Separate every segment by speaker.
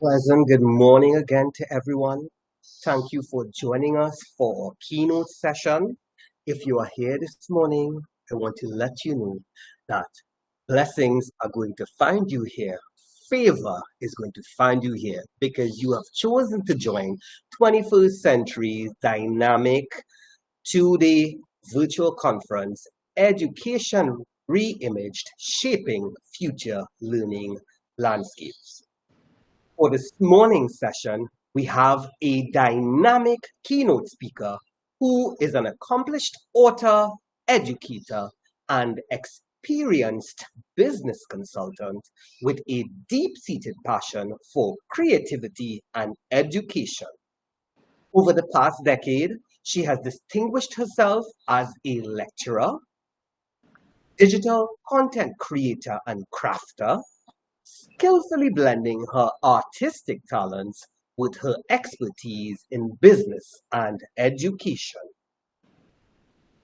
Speaker 1: Pleasant good morning again to everyone. Thank you for joining us for our keynote session. If you are here this morning, I want to let you know that blessings are going to find you here. Favor is going to find you here because you have chosen to join 21st Century's dynamic 2-day virtual conference, Education Reimaged, Shaping Future Learning Landscapes. For this morning's session, we have a dynamic keynote speaker who is an accomplished author, educator, and experienced business consultant with a deep-seated passion for creativity and education. Over the past decade, she has distinguished herself as a lecturer, digital content creator and crafter, skillfully blending her artistic talents with her expertise in business and education.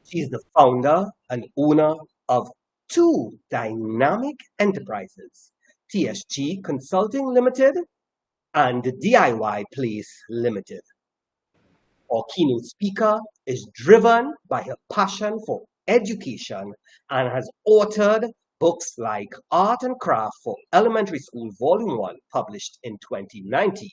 Speaker 1: She is the founder and owner of two dynamic enterprises, TSG Consulting Limited and DIY Place Limited. Our keynote speaker is driven by her passion for education and has authored books like Art and Craft for Elementary School Volume 1, published in 2019.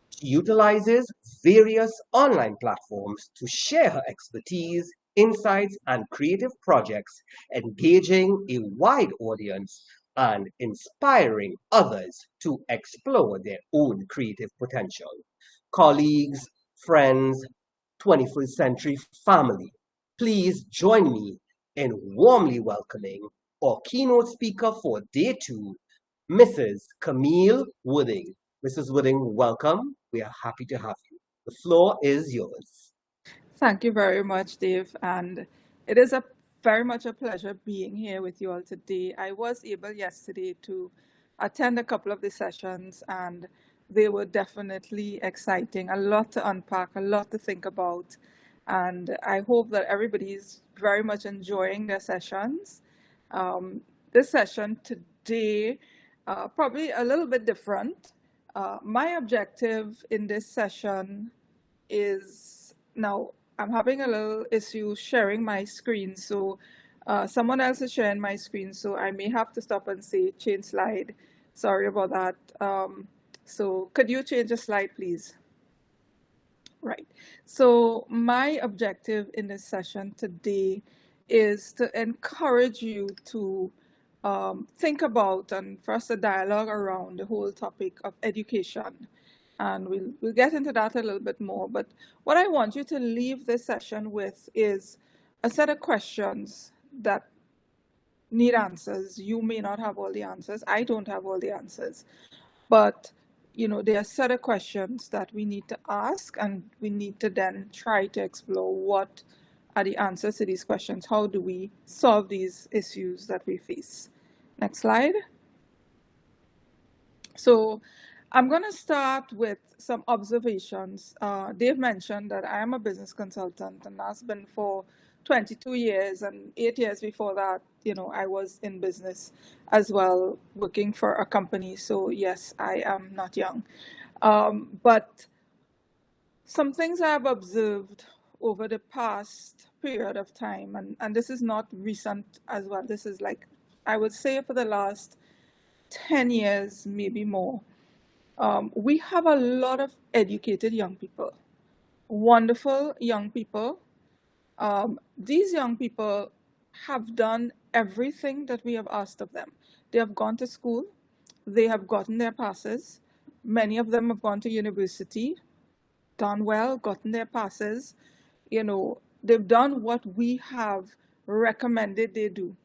Speaker 1: She utilizes various online platforms to share her expertise, insights, and creative projects, engaging a wide audience and inspiring others to explore their own creative potential. Colleagues, friends, 21st century family, please join me in warmly welcoming our keynote speaker for day two, Mrs. Camille Wooding. Mrs. Wooding, welcome. We are happy to have you. The floor is yours.
Speaker 2: Thank you very much, Dave. And it is very much a pleasure being here with you all today. I was able yesterday to attend a couple of the sessions, and they were definitely exciting. A lot to unpack, a lot to think about. And I hope that everybody's very much enjoying their sessions. This session today, probably a little bit different. My objective in this session is now I'm having a little issue sharing my screen. So someone else is sharing my screen. So I may have to stop and say change slide. Sorry about that. So could you change the slide, please? Right. So my objective in this session today is to encourage you to think about and for us to dialogue around the whole topic of education. And we'll get into that a little bit more. But what I want you to leave this session with is a set of questions that need answers. You may not have all the answers. I don't have all the answers. But there are a set of questions that we need to ask, and we need to then try to explore what are the answers to these questions. How do we solve these issues that we face? Next slide. So I'm going to start with some observations. Dave mentioned that I am a business consultant, and that's been for 22 years, and 8 years before that, I was in business as well, working for a company. So yes, I am not young. But some things I've observed over the past period of time, and this is not recent as well. This is like, I would say for the last 10 years, maybe more. We have a lot of educated young people, wonderful young people. These young people have done everything that we have asked of them. They have gone to school, they have gotten their passes. Many of them have gone to university, done well, gotten their passes. They've done what we have recommended they do,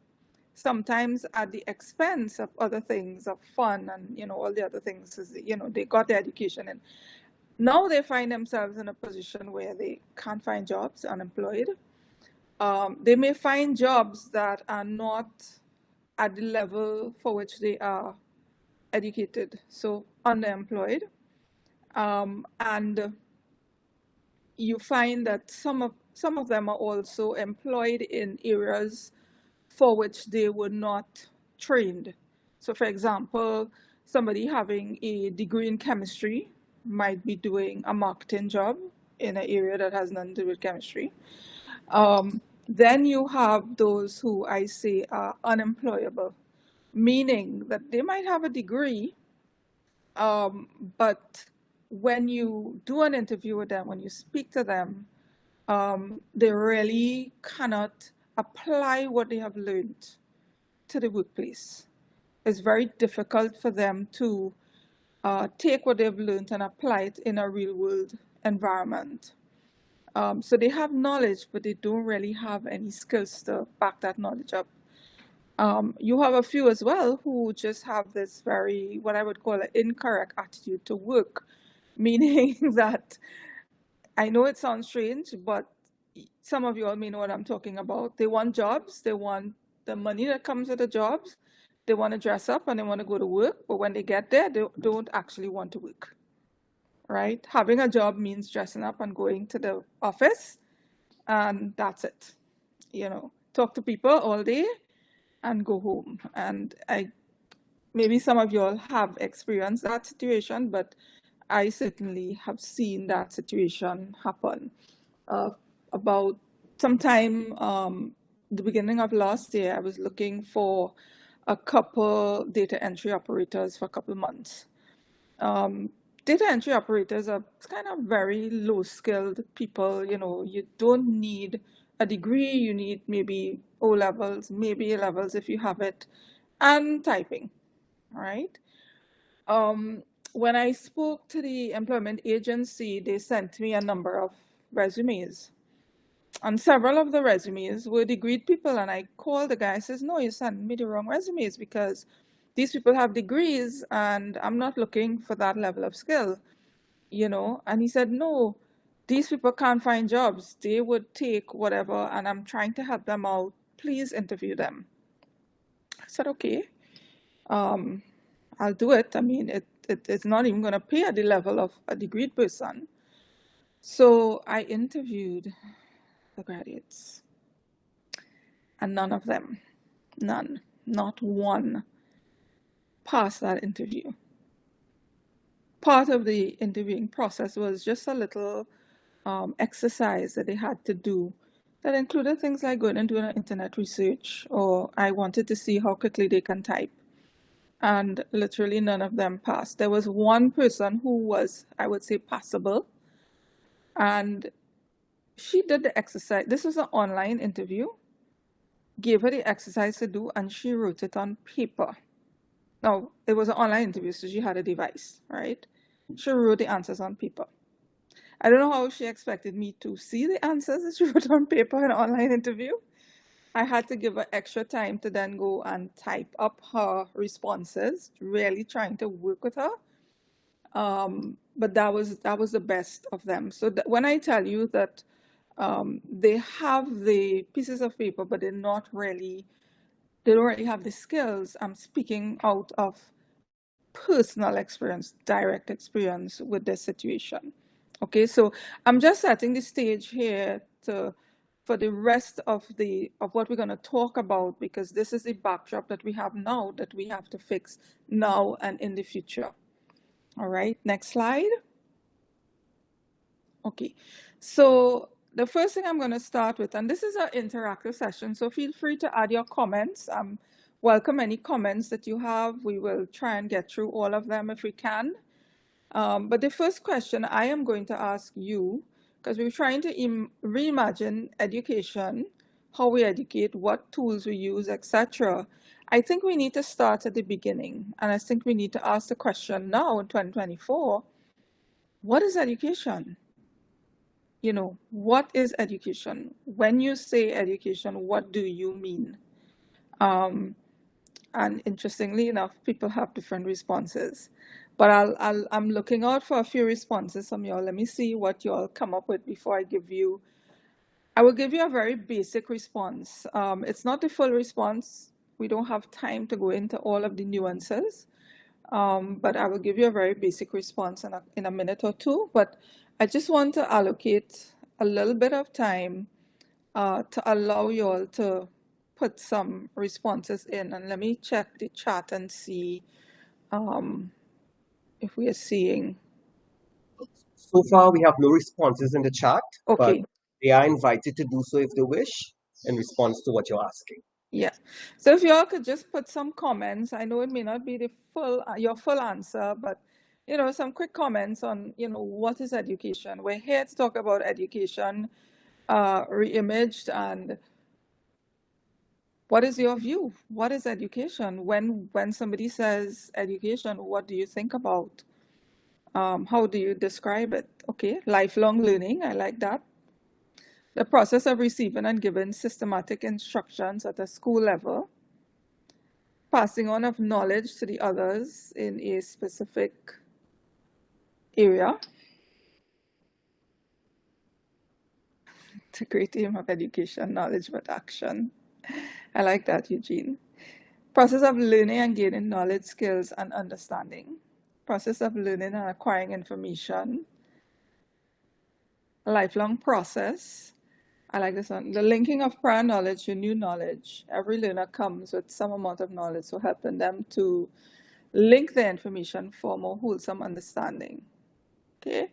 Speaker 2: sometimes at the expense of other things, of fun and all the other things. They got their education, and now they find themselves in a position where they can't find jobs, unemployed. They may find jobs that are not at the level for which they are educated, so underemployed. And you find that some of them are also employed in areas for which they were not trained. So for example, somebody having a degree in chemistry might be doing a marketing job in an area that has nothing to do with chemistry. Then you have those who I say are unemployable, meaning that they might have a degree, but when you do an interview with them, when you speak to them, they really cannot apply what they have learned to the workplace. It's very difficult for them to take what they've learned and apply it in a real world environment. So they have knowledge, but they don't really have any skills to back that knowledge up. You have a few as well who just have this very, what I would call an incorrect attitude to work, meaning that I know it sounds strange, but some of you all may know what I'm talking about. They want jobs, they want the money that comes with the jobs, they want to dress up and they want to go to work, but when they get there, they don't actually want to work, right? Having a job means dressing up and going to the office, and that's it. Talk to people all day and go home. And maybe some of you all have experienced that situation, but I certainly have seen that situation happen. About sometime the beginning of last year, I was looking for a couple data entry operators for a couple months. Data entry operators are kind of very low-skilled people. You don't need a degree. You need maybe O levels, maybe A levels if you have it, and typing, right? When I spoke to the employment agency, they sent me a number of resumes. And several of the resumes were degreed people. And I called the guy and says, no, you sent me the wrong resumes because these people have degrees and I'm not looking for that level of skill, And he said, no, these people can't find jobs. They would take whatever, and I'm trying to help them out. Please interview them. I said, okay, I'll do it. I mean, it's not even going to pay at the level of a degreed person. So I interviewed the graduates, and none of them, not one, passed that interview. Part of the interviewing process was just a little exercise that they had to do that included things like going and doing an internet research, or I wanted to see how quickly they can type. And literally none of them passed. There was one person who was, I would say, passable, and she did the exercise. This was an online interview, gave her the exercise to do, and she wrote it on paper. Now, it was an online interview, so she had a device, right? She wrote the answers on paper. I don't know how she expected me to see the answers that she wrote on paper in an online interview. I had to give her extra time to then go and type up her responses, really trying to work with her. But that was the best of them. So when I tell you that they have the pieces of paper, but they don't really have the skills, I'm speaking out of personal experience, direct experience with this situation. Okay, so I'm just setting the stage here for the rest of what we're going to talk about, because this is the backdrop that we have now that we have to fix now and in the future. All right, next slide. Okay, so the first thing I'm going to start with, and this is an interactive session, so feel free to add your comments. Welcome any comments that you have. We will try and get through all of them if we can. But the first question I am going to ask you, because we're trying to reimagine education, how we educate, what tools we use, etc. I think we need to start at the beginning. And I think we need to ask the question now in 2024, what is education? What is education? When you say education, what do you mean? And interestingly enough, people have different responses. But I'm looking out for a few responses from y'all. Let me see what y'all come up with before I will give you a very basic response. It's not the full response. We don't have time to go into all of the nuances. But I will give you a very basic response in a minute or two. But I just want to allocate a little bit of time to allow y'all to put some responses in. And let me check the chat and see if we are seeing.
Speaker 1: So far, we have no responses in the chat, but
Speaker 2: Okay.
Speaker 1: they are invited to do so if they wish in response to what you're asking.
Speaker 2: Yeah. So if you all could just put some comments, I know it may not be the full your full answer, but some quick comments on what is education. We're here to talk about education, reimaged, and what is your view? What is education? When somebody says education, what do you think about? How do you describe it? Okay, lifelong learning. I like that. The process of receiving and giving systematic instructions at a school level, passing on of knowledge to the others in a specific area. It's a great aim of education, knowledge but action. I like that, Eugene. Process of learning and gaining knowledge, skills, and understanding. Process of learning and acquiring information. A lifelong process. I like this one. The linking of prior knowledge to new knowledge. Every learner comes with some amount of knowledge, so helping them to link the information for more wholesome understanding. Okay.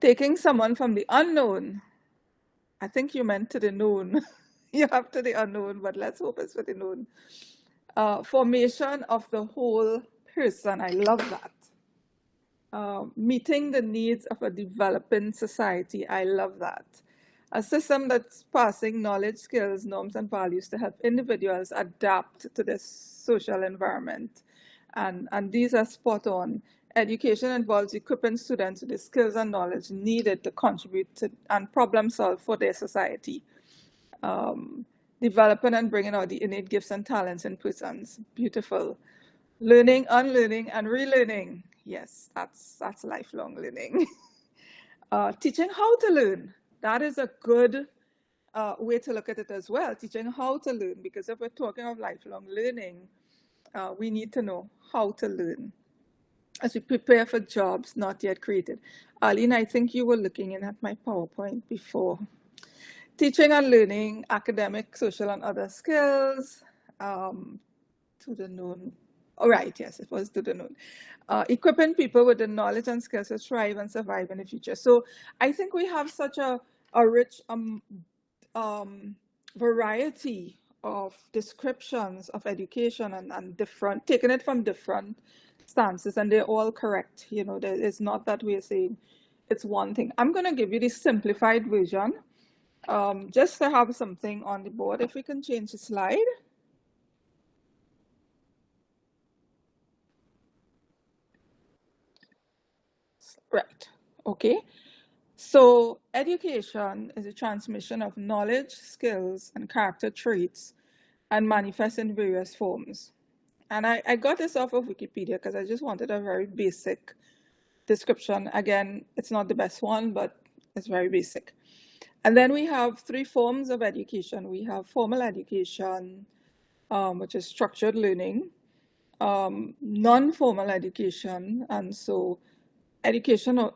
Speaker 2: Taking someone from the unknown. I think you meant to the known. You have to the unknown, but let's hope it's for the known. Formation of the whole person. I love that. Meeting the needs of a developing society. I love that. A system that's passing knowledge, skills, norms, and values to help individuals adapt to this social environment. And these are spot on. Education involves equipping students with the skills and knowledge needed to contribute to and problem solve for their society. Developing and bringing out the innate gifts and talents in persons. Beautiful. Learning, unlearning, and relearning. Yes, that's lifelong learning. Teaching how to learn. That is a good way to look at it as well. Teaching how to learn, because if we're talking of lifelong learning, we need to know how to learn as we prepare for jobs not yet created. Arlene, I think you were looking in at my PowerPoint before. Teaching and learning, academic, social, and other skills. To the known. All right, yes, it was to the known. Equipping people with the knowledge and skills to thrive and survive in the future. So I think we have such a rich variety of descriptions of education and different, taking it from different stances, and they're all correct. It's not that we're saying it's one thing. I'm going to give you the simplified version, just to have something on the board. If we can change the slide. Right. Okay. So education is a transmission of knowledge, skills, and character traits, and manifests in various forms. And I got this off of Wikipedia because I just wanted a very basic description. Again, it's not the best one, but it's very basic. And then we have three forms of education. We have formal education, which is structured learning, non-formal education, and so education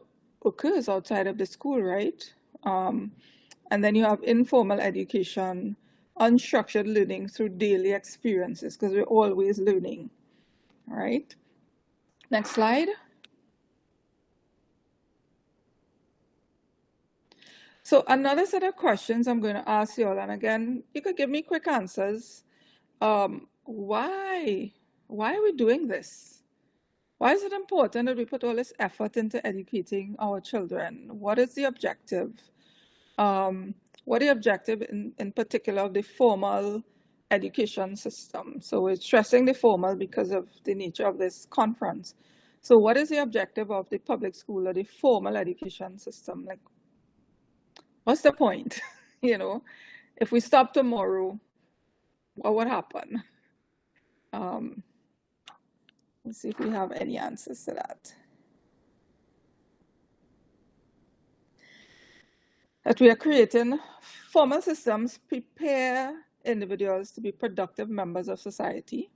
Speaker 2: occurs outside of the school, right? And then you have informal education, unstructured learning through daily experiences, because we're always learning, right? Next slide. So another set of questions I'm going to ask you all, and again, you could give me quick answers. Why are we doing this? Why is it important that we put all this effort into educating our children? What is the objective? What the objective in particular of the formal education system? So we're stressing the formal because of the nature of this conference. So what is the objective of the public school or the formal education system? Like, what's the point? If we stop tomorrow, what would happen? Let's see if we have any answers to that. That we are creating formal systems prepare individuals to be productive members of society.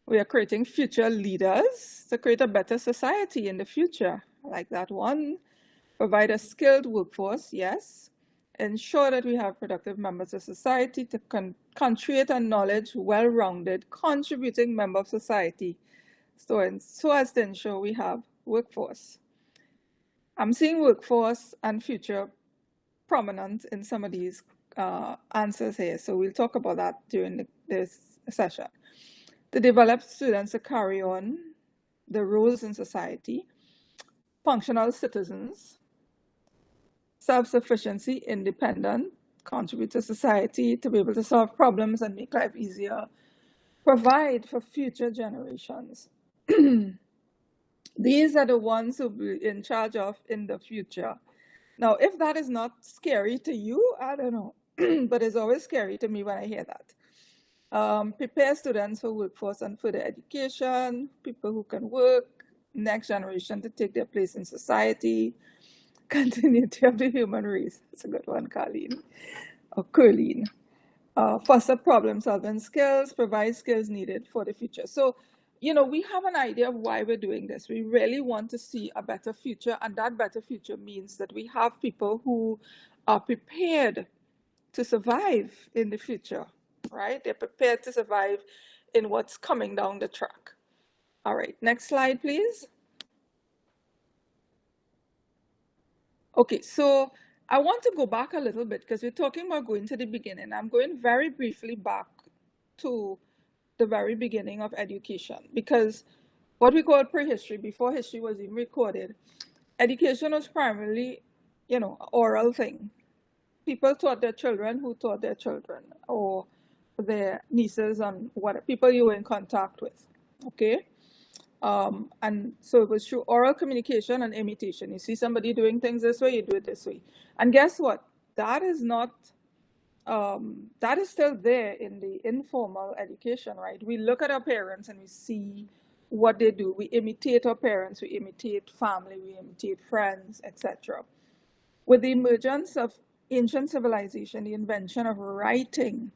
Speaker 2: We are creating future leaders to create a better society in the future. I like that one. Provide a skilled workforce, yes. Ensure that we have productive members of society to contribute a knowledge, well-rounded, contributing member of society. So as to ensure we have workforce. I'm seeing workforce and future prominent in some of these answers here. So we'll talk about that during this session. To develop students to carry on the roles in society, functional citizens, self-sufficiency, independent, contribute to society, to be able to solve problems and make life easier, provide for future generations. These are the ones who will be in charge of in the future. Now, if that is not scary to you, I don't know, but it's always scary to me when I hear that. Prepare students for workforce and further education, people who can work, next generation to take their place in society, continuity of the human race. That's a good one, Colleen. Or Curleen. Foster problem solving skills, provide skills needed for the future. So, we have an idea of why we're doing this. We really want to see a better future, and that better future means that we have people who are prepared to survive in the future, right? They're prepared to survive in what's coming down the track. All right, next slide, please. Okay, so I want to go back a little bit because we're talking about going to the beginning. I'm going very briefly back to the very beginning of education, because what we call prehistory, before history was even recorded, education was primarily, oral thing. People taught their children who taught their children, or their nieces and what people you were in contact with. Okay. And so it was through oral communication and imitation. You see somebody doing things this way, you do it this way. And guess what? That is not, that is still there in the informal education, right? We look at our parents and we see what they do. We imitate our parents, we imitate family, we imitate friends, etc. With the emergence of ancient civilization, the invention of writing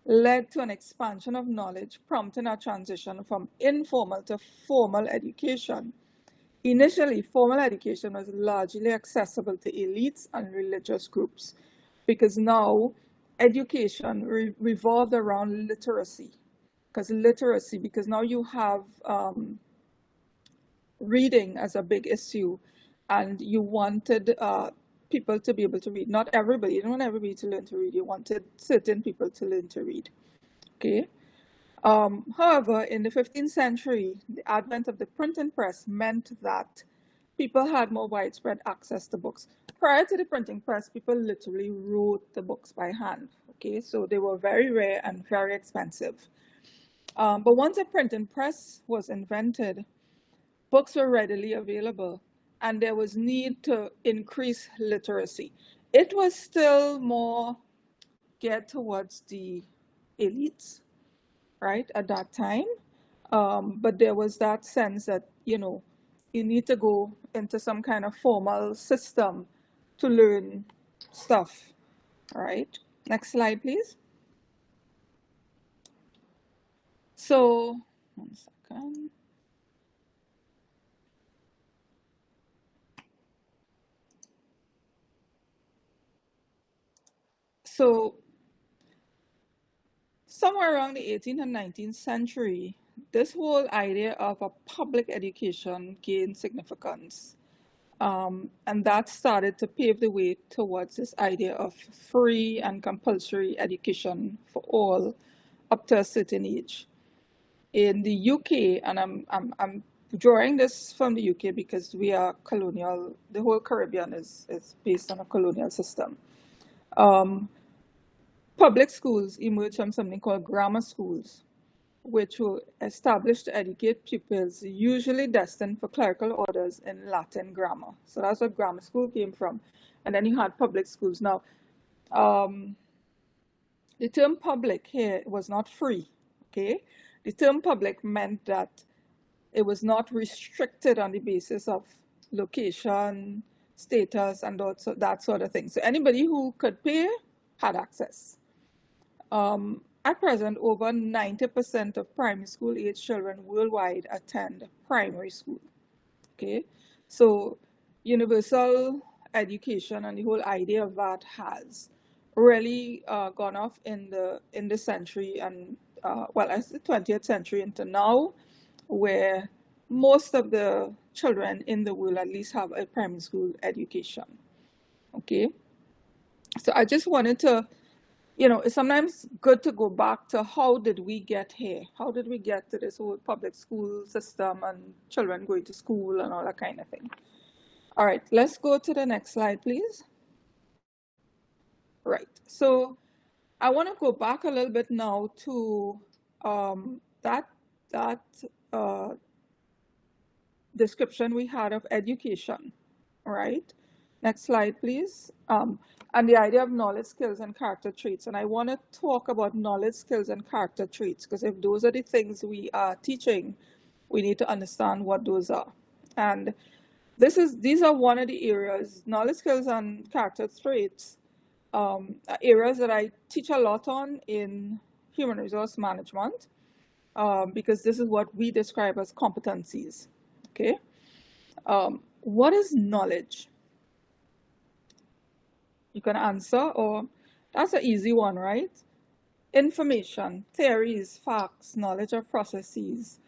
Speaker 2: led to an expansion of knowledge, prompting a transition from informal to formal education. Initially, formal education was largely accessible to elites and religious groups, because now education revolved around literacy. Because now you have reading as a big issue, and you wanted people to be able to read. Not everybody, you don't want everybody to learn to read. You wanted certain people to learn to read. Okay. However, in the 15th century, the advent of the printing press meant that people had more widespread access to books. Prior to the printing press, people literally wrote the books by hand. Okay, so they were very rare and very expensive. But once a printing press was invented, books were readily available, and there was need to increase literacy. It was still more geared towards the elites, right, at that time. But there was that sense that, you need to go into some kind of formal system to learn stuff, right? Next slide, please. So, 1 second. So, somewhere around the 18th and 19th century, this whole idea of a public education gained significance. And that started to pave the way towards this idea of free and compulsory education for all up to a certain age. In the UK, and I'm drawing this from the UK because we are colonial, the whole Caribbean is based on a colonial system. Public schools emerged from something called grammar schools, which were established to educate pupils usually destined for clerical orders in Latin grammar. So that's what grammar school came from. And then you had public schools. Now, the term public here was not free, okay? The term public meant that it was not restricted on the basis of location, status, and that sort of thing. So anybody who could pay had access. At present, over 90% of primary school age children worldwide attend primary school. Okay, so universal education and the whole idea of that has really gone off in the century, and well, as the 20th century into now. where most of the children in the world at least have a primary school education. Okay, so I just wanted to, it's sometimes good to go back to how did we get here? How did we get to this whole public school system and children going to school and all that kind of thing? All right, let's go to the next slide, please. Right, so I want to go back a little bit now to that description we had of education, right? Next slide, please. And the idea of knowledge, skills, and character traits. And I want to talk about knowledge, skills, and character traits, because if those are the things we are teaching, we need to understand what those are. And these are one of the areas, knowledge, skills, and character traits, areas that I teach a lot on in human resource management, because this is what we describe as competencies. Okay, what is knowledge? You can answer, or that's an easy one, right? Information, theories, facts, knowledge of processes,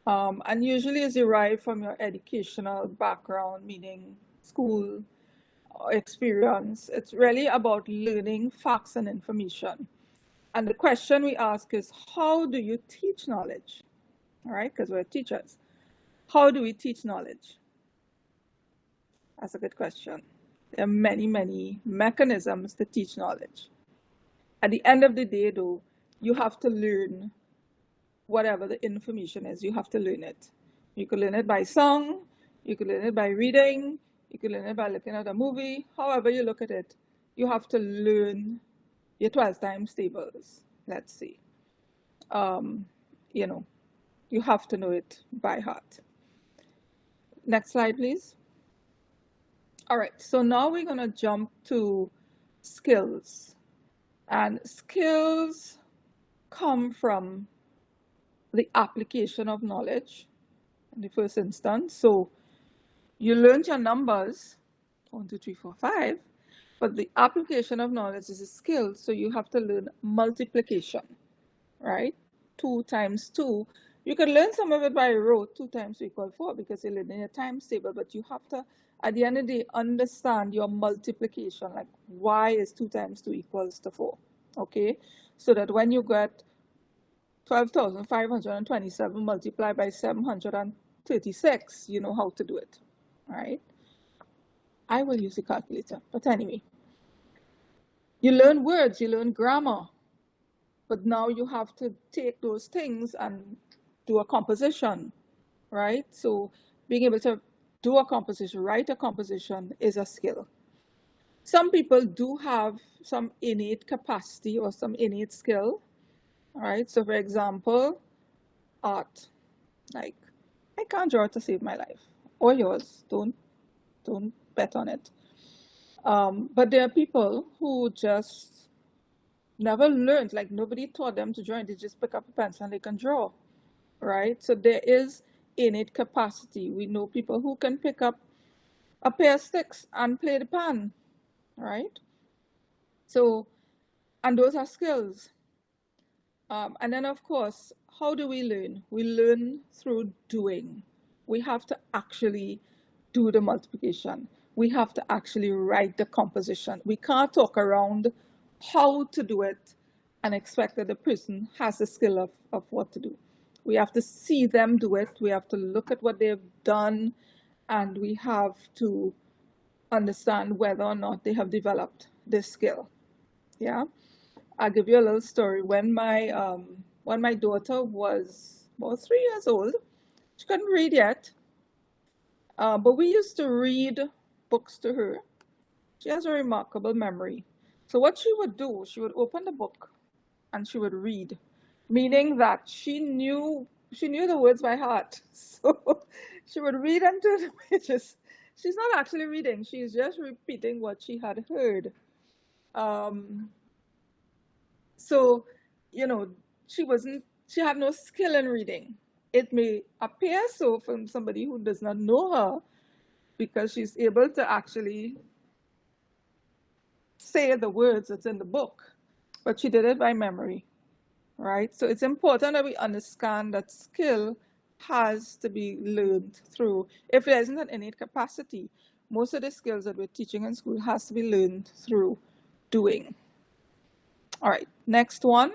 Speaker 2: and usually is derived from your educational background, meaning school experience. It's really about learning facts and information. And the question we ask is, how do you teach knowledge? All right, because we're teachers. How do we teach knowledge? That's a good question. There are many, many mechanisms to teach knowledge. At the end of the day, though, you have to learn whatever the information is. You have to learn it. You could learn it by song. You could learn it by reading. You could learn it by looking at a movie. However you look at it, you have to learn your 12 times tables, let's say. You have to know it by heart. Next slide, please. All right, so now we're going to jump to skills. And skills come from the application of knowledge in the first instance. So you learned your numbers, 1, 2, 3, 4, 5, but the application of knowledge is a skill. So you have to learn multiplication, right? 2 times 2. You can learn some of it by rote, 2 times 2 equals 4, because you're learning a times table, but you have to, at the end of the day, understand your multiplication, like why is 2 times 2 equals to 4, okay? So that when you get 12,527 multiplied by 736, you know how to do it, right? I will use a calculator, but anyway. You learn words, you learn grammar, but now you have to take those things and do a composition, right? So being able to do a composition, write a composition is a skill. Some people do have some innate capacity or some innate skill, all right? So for example, art, like I can't draw to save my life, or yours, don't bet on it. But there are people who just never learned, like nobody taught them to draw, they just pick up a pencil and they can draw, right? So there is innate capacity. We know people who can pick up a pair of sticks and play the pan, right? So, and those are skills. And then of course, how do we learn? We learn through doing. We have to actually do the multiplication. We have to actually write the composition. We can't talk around how to do it and expect that the person has the skill of what to do. We have to see them do it. We have to look at what they've done, and we have to understand whether or not they have developed this skill. Yeah, I'll give you a little story. When my daughter was about 3 years old, she couldn't read yet, but we used to read books to her. She has a remarkable memory. So what she would do, she would open the book and she would read, meaning that she knew the words by heart. So she would read into the pages. She's not actually reading, she's just repeating what she had heard. So, she had no skill in reading. It may appear so from somebody who does not know her, because she's able to actually say the words that's in the book, but she did it by memory, right? So it's important that we understand that skill has to be learned through, if there isn't an innate capacity, most of the skills that we're teaching in school has to be learned through doing. All right, next one.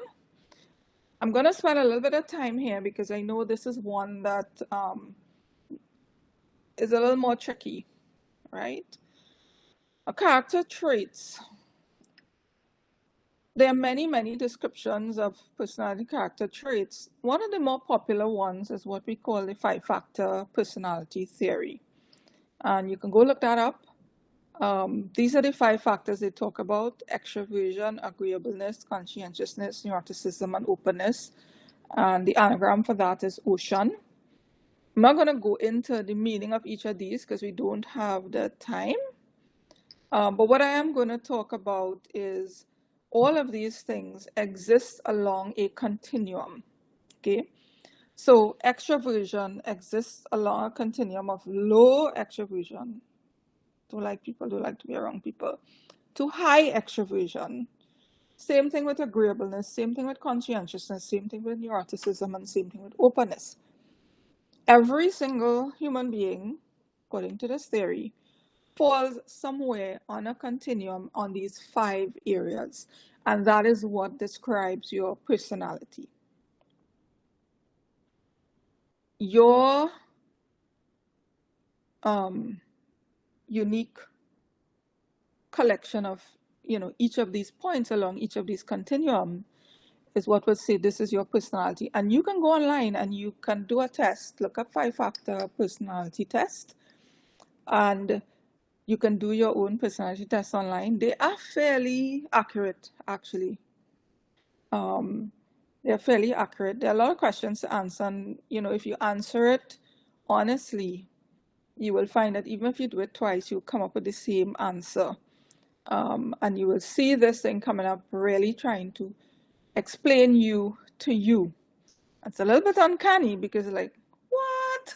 Speaker 2: I'm going to spend a little bit of time here because I know this is one that is a little more tricky, right? Character traits. There are many, many descriptions of personality character traits. One of the more popular ones is what we call the 5-factor personality theory. And you can go look that up. These are the 5 factors they talk about: extroversion, agreeableness, conscientiousness, neuroticism, and openness. And the anagram for that is ocean. I'm not going to go into the meaning of each of these because we don't have the time. But what I am going to talk about is all of these things exist along a continuum. Okay, so extroversion exists along a continuum of low extroversion, don't like people, don't like to be around people, to high extroversion. Same thing with agreeableness, same thing with conscientiousness, same thing with neuroticism, and same thing with openness. Every single human being, according to this theory, falls somewhere on a continuum on these 5 areas, and that is what describes your personality. Your unique collection of, each of these points along each of these continuum is what would say this is your personality. And you can go online and you can do a test, look up 5-factor personality test, and you can do your own personality test online. They are fairly accurate, actually. They're fairly accurate. There are a lot of questions to answer, and if you answer it honestly, you will find that even if you do it twice, you'll come up with the same answer. And you will see this thing coming up, really trying to explain you to you. It's a little bit uncanny because like, what?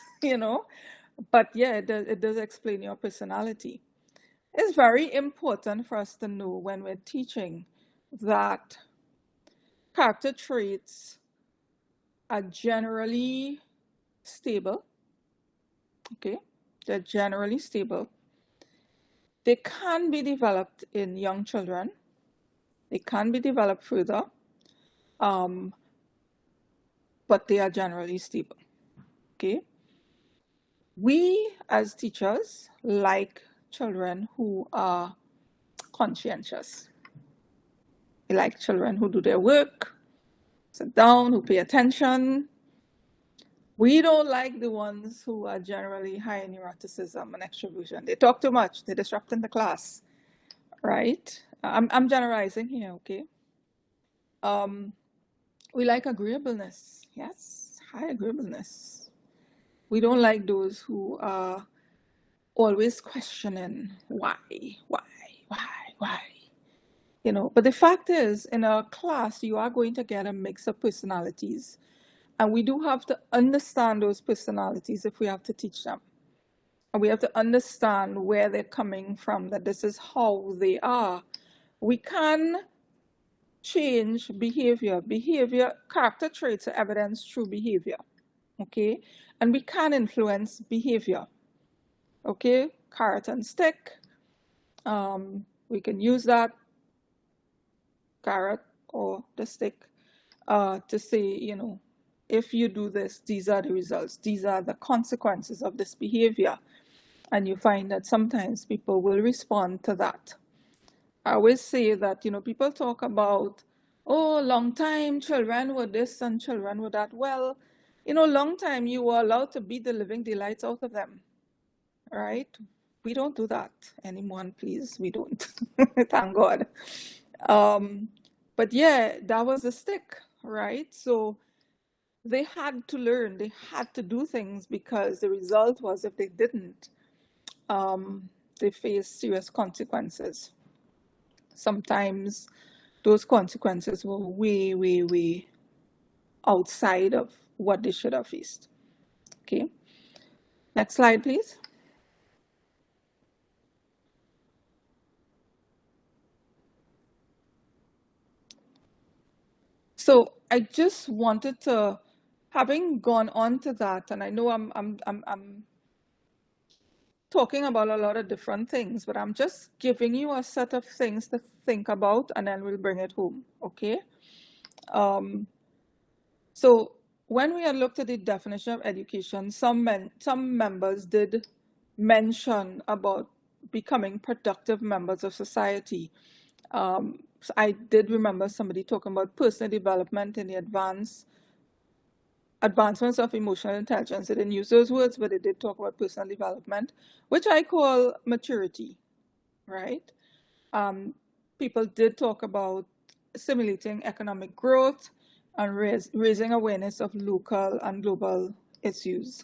Speaker 2: But yeah, it does explain your personality. It's very important for us to know when we're teaching that character traits are generally stable. Okay, they're generally stable. They can be developed in young children. They can be developed further, but they are generally stable. Okay. We as teachers like children who are conscientious. We like children who do their work, sit down, who pay attention. We don't like the ones who are generally high in neuroticism and extroversion. They talk too much. They're disrupting the class, right? I'm generalizing here, okay? We like agreeableness. Yes, high agreeableness. We don't like those who are always questioning why. But the fact is, in a class, you are going to get a mix of personalities. And we do have to understand those personalities if we have to teach them. And we have to understand where they're coming from, that this is how they are. We can change behavior. Character traits are evidenced through behavior. Okay? And we can influence behavior. Okay? Carrot and stick. We can use that carrot or the stick to say, if you do this, these are the results, these are the consequences of this behavior. And you find that sometimes people will respond to that. I always say that, people talk about, oh, long time children were this and children were that. Well, long time you were allowed to beat the living daylights out of them, right? We don't do that anymore, please. We don't. Thank God. But yeah, that was the stick, right? So they had to learn, they had to do things because the result was if they didn't, they faced serious consequences. Sometimes those consequences were way, way, way outside of what they should have faced. Okay. Next slide, please. So I just wanted to having gone on to that, and I know I'm talking about a lot of different things, but I'm just giving you a set of things to think about, and then we'll bring it home, okay? Um, so when we had looked at the definition of education, some members did mention about becoming productive members of society. So I did remember somebody talking about personal development in the advancements of emotional intelligence. They didn't use those words, but they did talk about personal development, which I call maturity, right? People did talk about stimulating economic growth and raising awareness of local and global issues,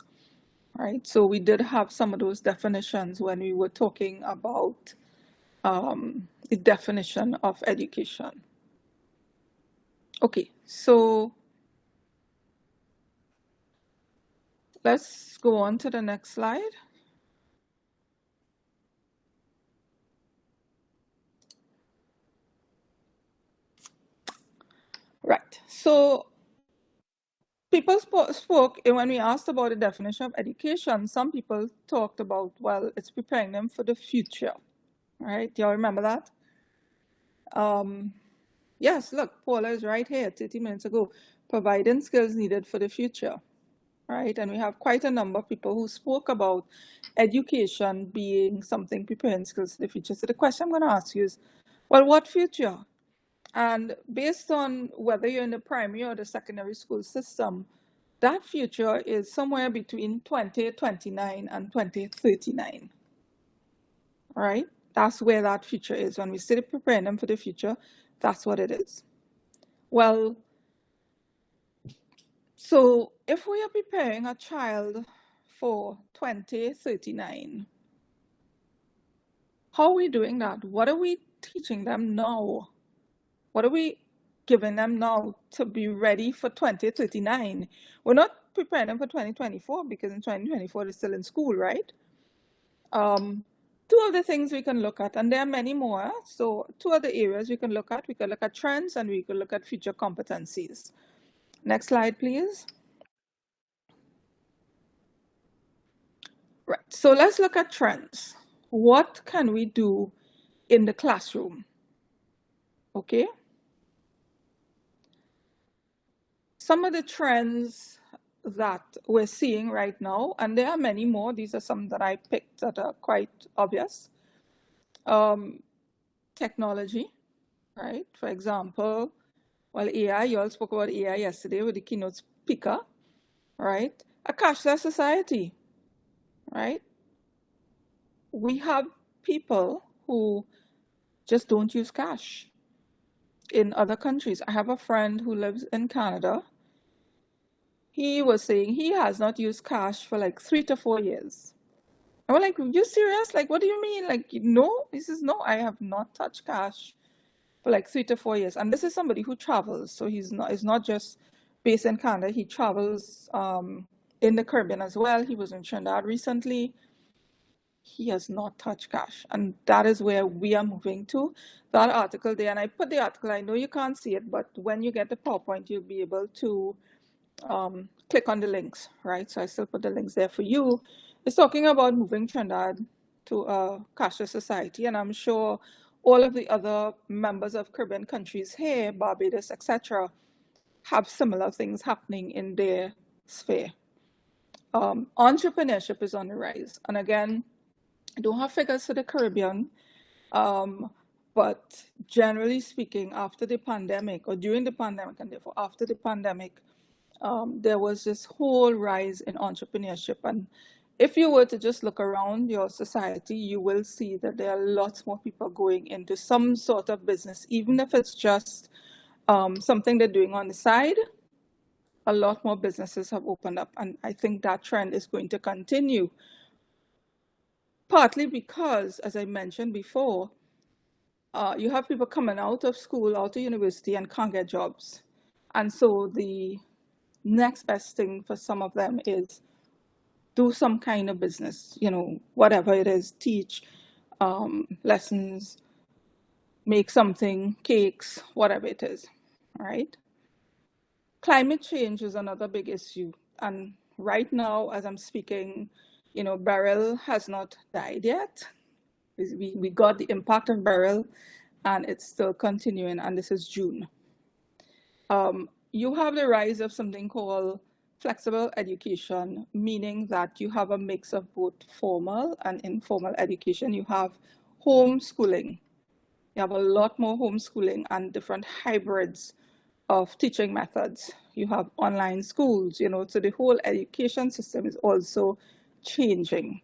Speaker 2: right? So we did have some of those definitions when we were talking about the definition of education. Okay, so let's go on to the next slide. Right, so people spoke, and when we asked about the definition of education, some people talked about, well, it's preparing them for the future, right? Do y'all remember that? Yes, look, Paula is right here 30 minutes ago, providing skills needed for the future, right? And we have quite a number of people who spoke about education being something preparing skills for the future. So the question I'm going to ask you is, well, what future? And based on whether you're in the primary or the secondary school system, that future is somewhere between 2029 and 2039, right? That's where that future is. When we say preparing them for the future, that's what it is. Well, so if we are preparing a child for 2039, how are we doing that? What are we teaching them now? What are we giving them now to be ready for 2039? We're not preparing them for 2024 because in 2024 they're still in school, right? Two of the things we can look at, and there are many more. So two other areas we can look at. We can look at trends and we can look at future competencies. Next slide, please. Right, so let's look at trends. What can we do in the classroom? Okay. Some of the trends that we're seeing right now, and there are many more, these are some that I picked that are quite obvious. Technology, right? For example, well, AI, you all spoke about AI yesterday with the keynote speaker, right? A cashless society, right? We have people who just don't use cash in other countries. I have a friend who lives in Canada. He was saying he has not used cash for like 3 to 4 years. I was like, you serious? Like, what do you mean? Like, no? He says, no, I have not touched cash for like 3 to 4 years. And this is somebody who travels. So he's not just based in Canada. He travels in the Caribbean as well. He was in Trinidad recently. He has not touched cash. And that is where we are moving to. That article there, and I put the article, I know you can't see it, but when you get the PowerPoint, you'll be able to click on the links, right? So I still put the links there for you. It's talking about moving Trinidad to a cashless society, and I'm sure all of the other members of Caribbean countries here, Barbados, etc., have similar things happening in their sphere. Entrepreneurship is on the rise, and again, I don't have figures for the Caribbean, but generally speaking, after the pandemic or during the pandemic, and therefore after the pandemic, there was this whole rise in entrepreneurship. And if you were to just look around your society, you will see that there are lots more people going into some sort of business, even if it's just something they're doing on the side. A lot more businesses have opened up, and I think that trend is going to continue. Partly because, as I mentioned before, you have people coming out of school, out of university, and can't get jobs. And so the next best thing for some of them is do some kind of business, whatever it is, teach lessons, make something, cakes, whatever it is, right? Climate change is another big issue. And right now, as I'm speaking, Beryl has not died yet. We got the impact of Beryl, and it's still continuing, and this is June. You have the rise of something called flexible education, meaning that you have a mix of both formal and informal education. You have homeschooling. You have a lot more homeschooling and different hybrids of teaching methods. You have online schools, so the whole education system is also changing.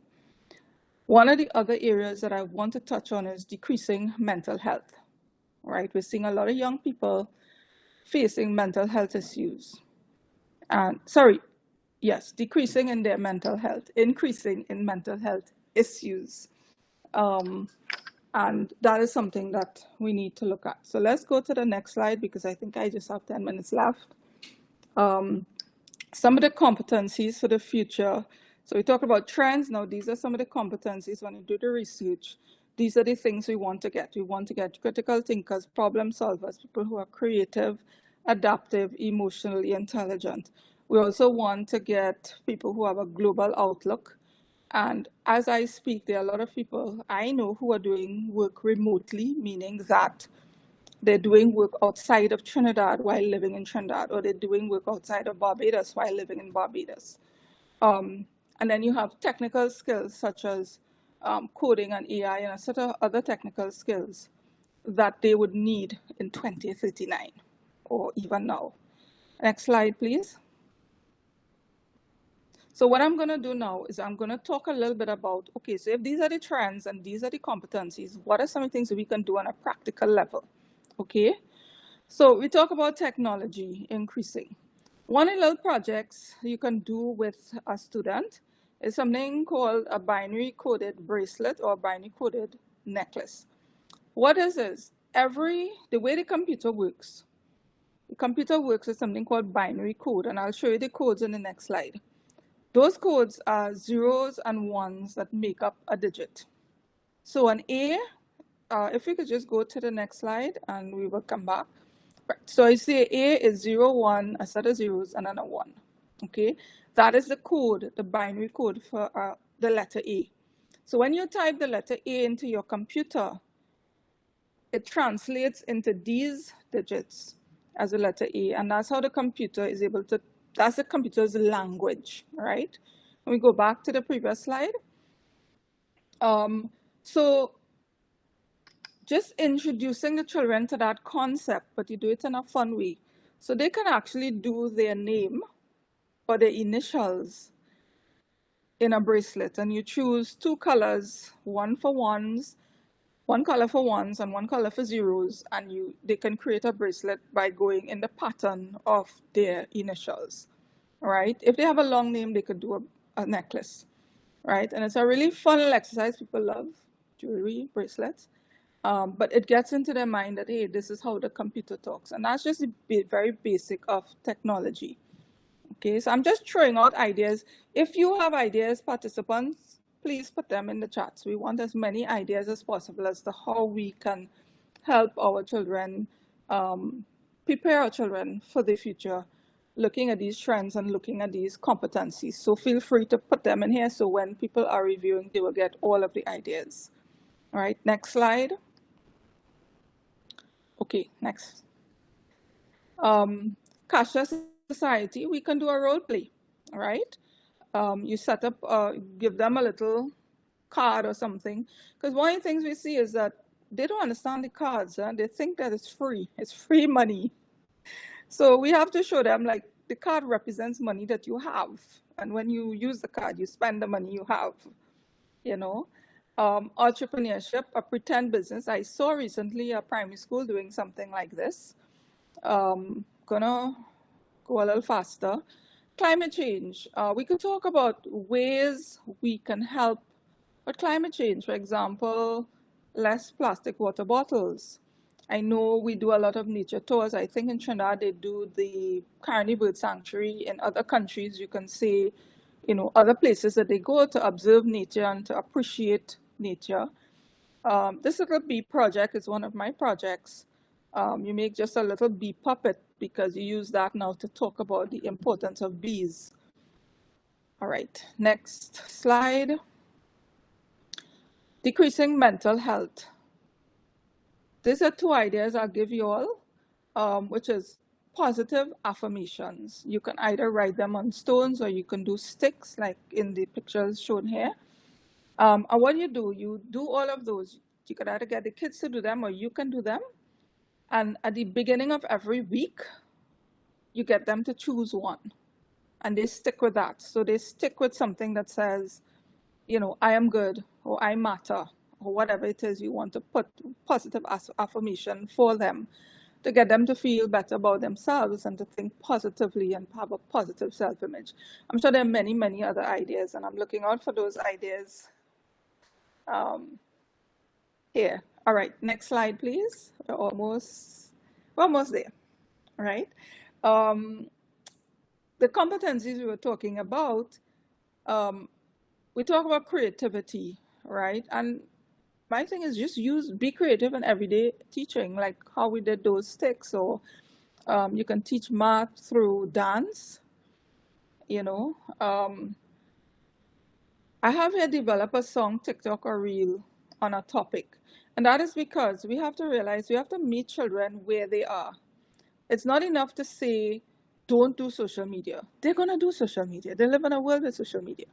Speaker 2: One of the other areas that I want to touch on is decreasing mental health, right? We're seeing a lot of young people facing mental health issues. And decreasing in their mental health, increasing in mental health issues. And that is something that we need to look at. So let's go to the next slide because I think I just have 10 minutes left. Some of the competencies for the future. So we talk about trends. Now, these are some of the competencies when you do the research. These are the things we want to get. We want to get critical thinkers, problem solvers, people who are creative, adaptive, emotionally intelligent. We also want to get people who have a global outlook. And as I speak, there are a lot of people I know who are doing work remotely, meaning that they're doing work outside of Trinidad while living in Trinidad, or they're doing work outside of Barbados while living in Barbados. And then you have technical skills such as coding and AI and a set of other technical skills that they would need in 2039 or even now. Next slide, please. So what I'm going to do now is I'm going to talk a little bit about, okay, so if these are the trends and these are the competencies, what are some of the things that we can do on a practical level? Okay, so we talk about technology increasing. One of the little projects you can do with a student is something called a binary coded bracelet or binary coded necklace. What is this? The way the computer works with something called binary code, and I'll show you the codes in the next slide. Those codes are zeros and ones that make up a digit. So an A, if we could just go to the next slide and we will come back. Right. So I say A is 0, 1, a set of zeros, and then a 1. Okay, that is the code, the binary code for the letter A. So when you type the letter A into your computer, it translates into these digits as a letter A, and that's how the computer is able to, that's the computer's language, right? When we go back to the previous slide. So just introducing the children to that concept, but you do it in a fun way. So they can actually do their name or their initials in a bracelet, and you choose 2 colors, one color for ones and one color for zeros, and they can create a bracelet by going in the pattern of their initials, right? If they have a long name, they could do a necklace, right? And it's a really fun exercise. People love jewelry, bracelets. But it gets into their mind that, hey, this is how the computer talks. And that's just the very basic of technology. Okay, so I'm just throwing out ideas. If you have ideas, participants, please put them in the chats. We want as many ideas as possible as to how we can help our children, prepare our children for the future, looking at these trends and looking at these competencies. So feel free to put them in here so when people are reviewing, they will get all of the ideas. All right, next slide. Okay, next. Cashless society, we can do a role play, all right? You set up, give them a little card or something, because one of the things we see is that they don't understand the cards. They think that it's free money. So we have to show them, like, the card represents money that you have, and when you use the card, you spend the money you have, entrepreneurship, a pretend business. I saw recently a primary school doing something like this. Gonna go a little faster. Climate change. We could talk about ways we can help with climate change. For example, less plastic water bottles. I know we do a lot of nature tours. I think in Trinidad they do the Carney Bird Sanctuary. In other countries, you can say, other places that they go to observe nature and to appreciate nature. This little bee project is one of my projects. You make just a little bee puppet because you use that now to talk about the importance of bees. All right, next slide. Decreasing mental health. These are two ideas I'll give you all, which is positive affirmations. You can either write them on stones or you can do sticks like in the pictures shown here. And what you do all of those. You can either get the kids to do them or you can do them. And at the beginning of every week, you get them to choose one. And they stick with that. So they stick with something that says, I am good, or I matter, or whatever it is you want to put positive affirmation for them to get them to feel better about themselves and to think positively and have a positive self-image. I'm sure there are many, many other ideas, and I'm looking out for those ideas here. All right, next slide, please. We're almost there, all right? The competencies we were talking about, we talk about creativity, right? And my thing is just be creative in everyday teaching, like how we did those sticks. Or you can teach math through dance, I have here developed a song, TikTok or reel on a topic. And that is because we have to realize we have to meet children where they are. It's not enough to say, don't do social media. They're going to do social media. They live in a world with social media.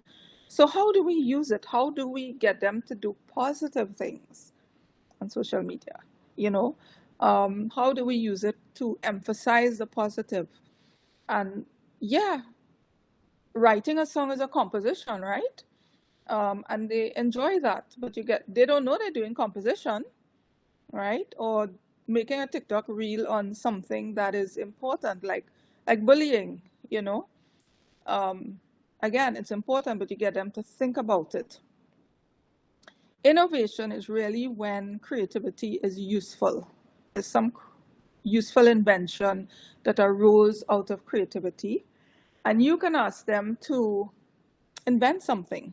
Speaker 2: So how do we use it? How do we get them to do positive things on social media? How do we use it to emphasize the positive? And yeah, writing a song is a composition, right? And they enjoy that, but they don't know they're doing composition, right? Or making a TikTok reel on something that is important, like bullying, Again, it's important, but you get them to think about it. Innovation is really when creativity is useful. There's some useful invention that arose out of creativity, and you can ask them to invent something.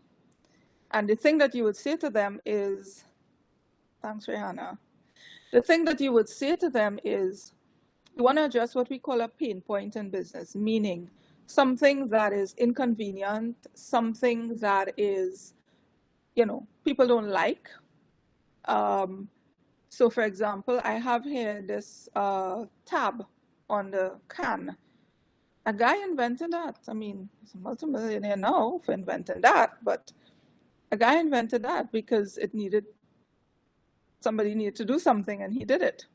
Speaker 2: And the thing that you would say to them is, thanks, Rihanna. The thing that you would say to them is, you want to address what we call a pain point in business, meaning something that is inconvenient, something that is, people don't like. So for example, I have here this tab on the can. A guy invented that. I mean, he's a multimillionaire now for inventing that, but a guy invented that because somebody needed to do something and he did it,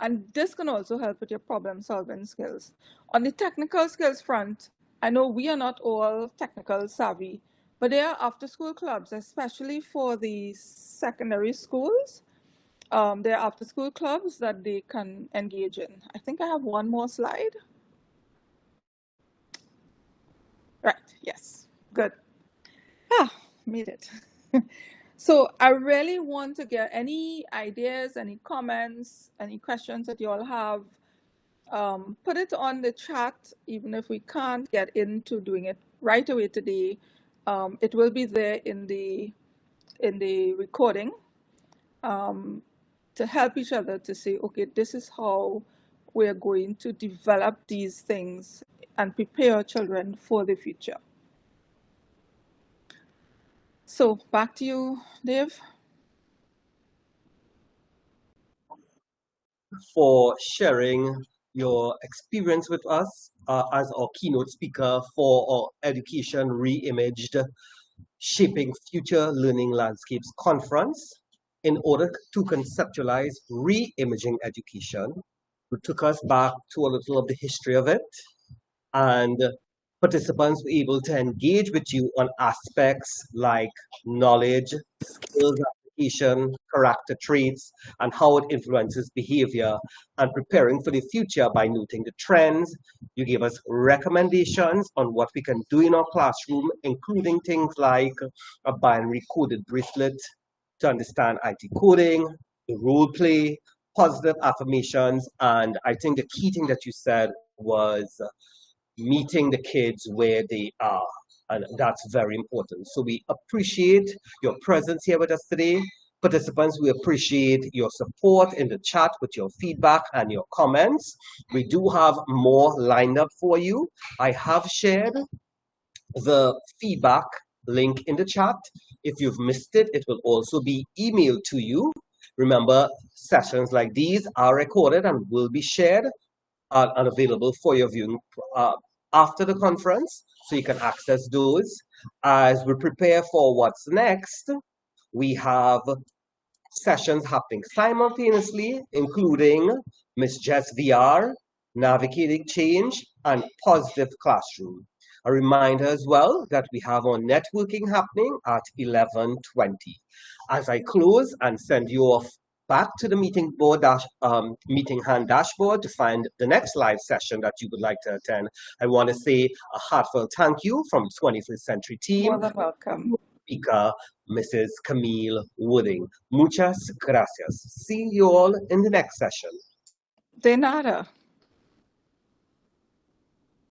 Speaker 2: And this can also help with your problem solving skills. On the technical skills front, I know we are not all technical savvy, but there are after school clubs, especially for the secondary schools. There are after school clubs that they can engage in. I think I have one more slide. Right, yes, good. Made it. So I really want to get any ideas, any comments, any questions that you all have. Put it on the chat, even if we can't get into doing it right away today. It will be there in the recording to help each other to say, okay, this is how we're going to develop these things and prepare our children for the future. So back to you, Dave.
Speaker 1: For sharing your experience with us as our keynote speaker for our Education Reimaged Shaping Future Learning Landscapes conference. In order to conceptualize reimaging education, we took us back to a little of the history of it, and participants were able to engage with you on aspects like knowledge, skills application, character traits, and how it influences behavior, and preparing for the future by noting the trends. You gave us recommendations on what we can do in our classroom, including things like a binary coded bracelet to understand IT coding, the role play, positive affirmations, and I think the key thing that you said was meeting the kids where they are. And that's very important. So we appreciate your presence here with us today. Participants, we appreciate your support in the chat with your feedback and your comments. We do have more lined up for you. I have shared the feedback link in the chat. If you've missed it, it will also be emailed to you. Remember, sessions like these are recorded and will be shared and available for your viewing after the conference, so you can access those. As we prepare for what's next, we have sessions happening simultaneously, including Miss Jess VR, Navigating Change, and Positive Classroom. A reminder as well that we have our networking happening at 11:20. As I close and send you off back to the meeting hand dashboard to find the next live session that you would like to attend, I want to say a heartfelt thank you from 21st Century team.
Speaker 2: More than welcome.
Speaker 1: Speaker, Mrs. Camille Wooding. Muchas gracias. See you all in the next session.
Speaker 2: De nada.